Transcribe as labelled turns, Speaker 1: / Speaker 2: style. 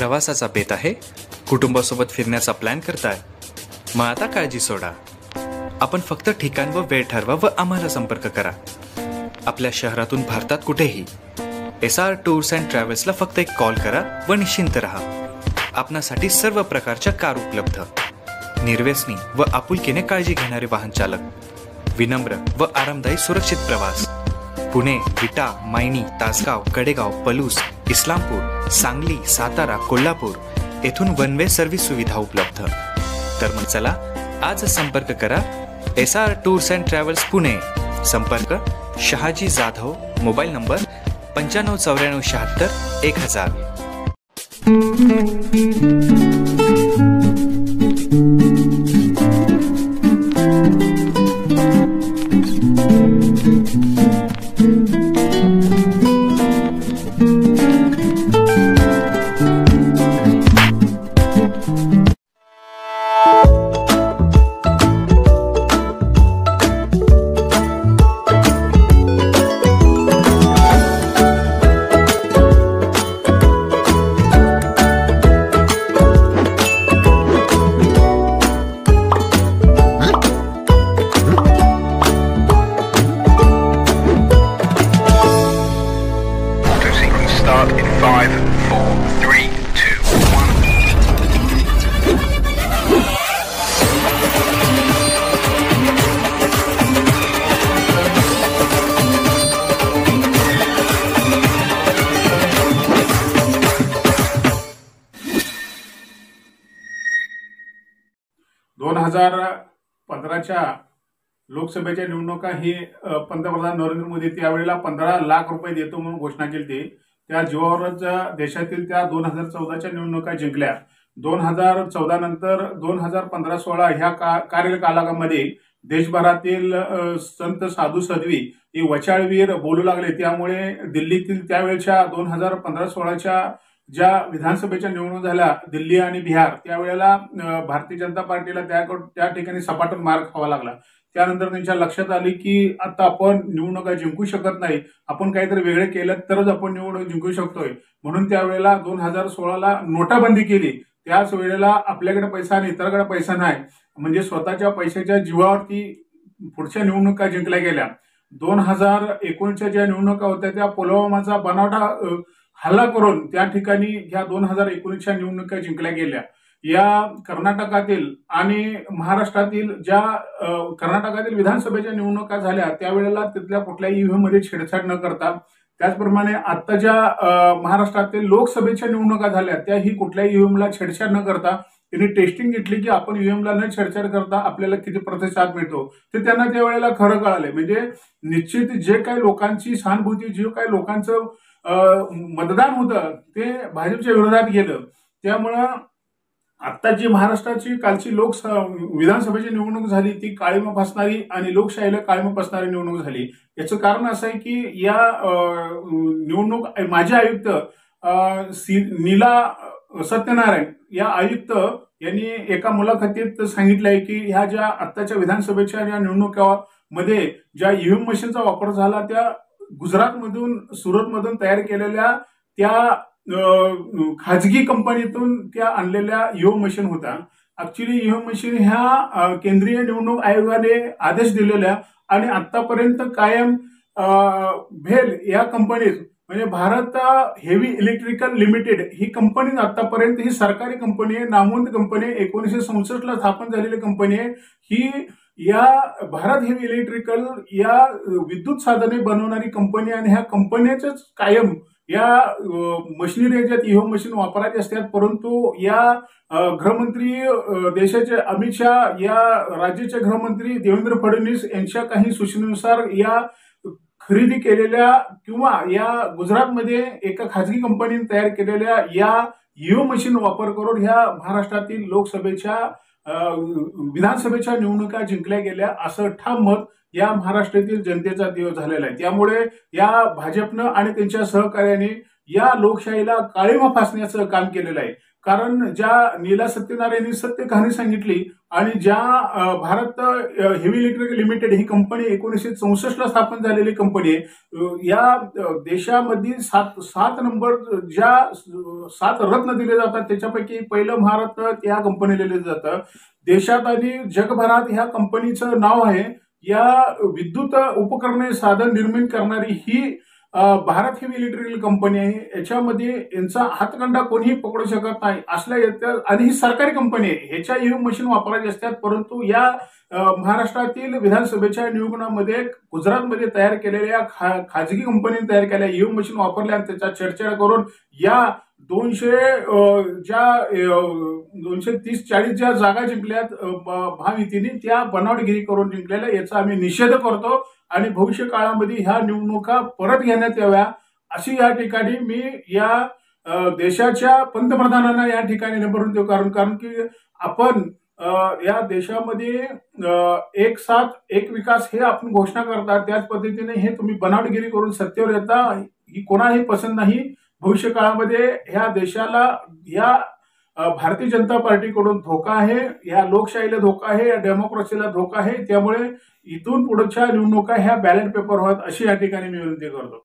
Speaker 1: प्रवासाचा बेत आहे? कुटुंबासोबत फिरण्याचा प्लॅन करताय? मग आता काळजी सोडा. आपण फक्त ठिकाण व वेळ ठरवा व आम्हाला संपर्क करा. आपल्या शहरातून भारतात कुठेही SR टूर्स अँड ट्रॅव्हल्सला फक्त एक कॉल करा व निश्चिंत राहा. आपणासाठी सर्व प्रकारच्या कार उपलब्ध, निर्व्यसनी व आपुलकीने काळजी घेणारे वाहन चालक, विनम्र व आरामदायी सुरक्षित प्रवास. पुणे, विटा, मायणी, तासगाव, कडेगाव, पलूस, इस्लामपूर, सांगली, सातारा, कोल्हापूर येथून वन वे सर्व्हिस सुविधा उपलब्ध. तर मग चला आज संपर्क करा SR tours and travels Pune. संपर्क शहाजी जाधव, मोबाईल नंबर 959476 1000.
Speaker 2: लोकसभेच्या निवडणुका ही पंतप्रधान नरेंद्र मोदी त्यावेळेला 15 लाख रुपये देतो म्हणून घोषणा केली. त्या जीवावरच देशातील त्या 2014च्या निवडणुका जिंकल्या. 2014 नंतर 2015-16 ह्या कार्यकालामध्ये देशभरातील संत साधू साध्वी हे वचाळवीर बोलू लागले. त्यामुळे दिल्लीतील त्यावेळेच्या 2015-16च्या ज्या विधानसभेच्या निवडणूक झाल्या दिल्ली आणि बिहार, त्यावेळेला भारतीय जनता पार्टीला त्या ठिकाणी सपाटून मार खावा लागला. त्यानंतर त्यांच्या लक्षात आले की आता आपण निवडणुका जिंकू शकत नाही, आपण काहीतरी वेगळे केलं तरच आपण निवडणूक जिंकू शकतोय. म्हणून त्यावेळेला 2016ला नोटाबंदी केली. त्याच वेळेला आपल्याकडे पैसा आणि इतरांकडे पैसा नाही, म्हणजे स्वतःच्या पैशाच्या जीवावरती पुढच्या निवडणुका जिंकल्या गेल्या. 2019च्या ज्या निवडणुका होत्या त्या पुलवामाचा बनावटा हल्ला करून त्या ठिकाणी ह्या 2019च्या निवडणुका जिंकल्या गेल्या. या कर्नाटकातील आणि महाराष्ट्रातील ज्या कर्नाटकातील विधानसभेच्या निवडणुका झाल्या त्यावेळेला तिथल्या कुठल्याही ईव्हीएम मध्ये छेडछाड न करता, त्याचप्रमाणे आता ज्या महाराष्ट्रातील लोकसभेच्या निवडणुका झाल्या त्याही कुठल्याही ईव्हीएमला छेडछाड न करता त्यांनी टेस्टिंग घेतली की आपण ईव्हीएमला न छेडछाड करता आपल्याला किती प्रतिसाद मिळतो ते त्यांना त्यावेळेला खरं कळाले. म्हणजे निश्चित जे काही लोकांची सहानुभूती, जे काही लोकांचं मतदान होतं ते भाजपच्या विरोधात गेलं. त्यामुळं आता जी महाराष्ट्राची कालची विधानसभेची निवडणूक झाली ती काळीमा फासणारी आणि लोकशाहीला काळीमा फासणारी निवडणूक झाली. याचं कारण असं आहे की या निवडणूक माजी आयुक्त नीला सत्यनारायण या आयुक्त यांनी एका मुलाखतीत सांगितलंय की ह्या ज्या आत्ताच्या विधानसभेच्या या निवडणुकामध्ये ज्या ईव्हीएम मशीनचा वापर झाला त्या गुजरातमधून, सुरतमधून तयार केलेल्या त्या खाजगी कंपनीतून त्या आणलेल्या ईव्हीएम मशीन होत्या. ऍक्च्युली ईव्हीएम मशीन ह्या केंद्रीय निवडणूक आयोगाने आदेश दिलेल्या आणि आतापर्यंत कायम भेल या कंपनीत, म्हणजे भारत हेवी इलेक्ट्रिकल लिमिटेड ही कंपनी आतापर्यंत ही सरकारी कंपनी आहे, नामवंत कंपनी आहे, 1967ला स्थापन झालेली कंपनी आहे. ही या भारत हेवी इलेक्ट्रिकल या विद्युत साधने बनवणारी कंपनी आणि ह्या कंपन्याच कायम या मशिनरी ज्यात ईव्हीएम मशीन वापरायचे असतात. परंतु या गृहमंत्री देशाचे अमित शहा या राज्याचे गृहमंत्री देवेंद्र फडणवीस यांच्या काही सूचनेनुसार या खरेदी केलेल्या किंवा या गुजरातमध्ये एका खाजगी कंपनीने तयार केलेल्या या ईव्हीएम मशीन वापर करून ह्या महाराष्ट्रातील लोकसभेच्या विधानसभेच्या निवडणुका जिंकल्या गेल्या असं ठाम मत या महाराष्ट्रातील जनतेचा दिवस झालेला आहे. त्यामुळे या भाजपनं आणि त्यांच्या सहकार्याने या लोकशाहीला काळीमा फासण्याचं काम केलेलं आहे. कारण ज्या नीला सत्यनारायणनी सत्य कहाणी सांगितली आणि ज्या भारत हेवी इलेक्ट्रिक लिमिटेड ही कंपनी 1964 ला स्थापन झालेली कंपनी आहे. या देशामध्ये सात नंबर ज्या 7 रत्न दिले जातात त्याच्यापैकी पहिलं महारत्न या कंपनीला दिलं जातं. देशात आणि जगभरात ह्या कंपनीचं नाव आहे. या विद्युत उपकरणे साधन निर्मिती करणारी ही भारत हेवी इलेक्ट्रिकल कंपनी आहे. याच्यामध्ये यांचा हातखंडा कोणीही पकडू शकत नाही असल्या येत्या आणि ही सरकारी कंपनी आहे. ह्याच्या ईव्हीएम मशीन वापरायचे असतात, परंतु या महाराष्ट्रातील विधानसभेच्या निवडणुकीमध्ये गुजरातमध्ये तयार केलेल्या खाजगी कंपनीने तयार केलेल्या ईव्हीएम मशीन वापरल्या आणि त्याचा चर्चा करून या 230-40 ज्या जागा जिंकल्यात महायुतीने त्या बनावटगिरी करून जिंकलेल्या याचा आम्ही निषेध करतो आणि भविष्य काळामध्ये ह्या निवडणुका परत घेण्यात याव्या अशी या ठिकाणी मी या देशाच्या पंतप्रधानांना या ठिकाणी निवडून देऊ. कारण की आपण या देशामध्ये एक साथ एक विकास हे आपण घोषणा करतात, त्याच पद्धतीने हे तुम्ही बनावटगिरी करून सत्तेवर येता ही कोणाही पसंत नाही. भविष्य काळामध्ये ह्या देशाला या भारतीय जनता पार्टीकडून धोका आहे, या लोकशाहीला धोका आहे, या डेमोक्रेसीला धोका आहे. त्यामुळे इथून पुढच्या निवडणुका ह्या बॅलेट पेपर व्हाव्यात अशी या ठिकाणी मी विनंती करतो.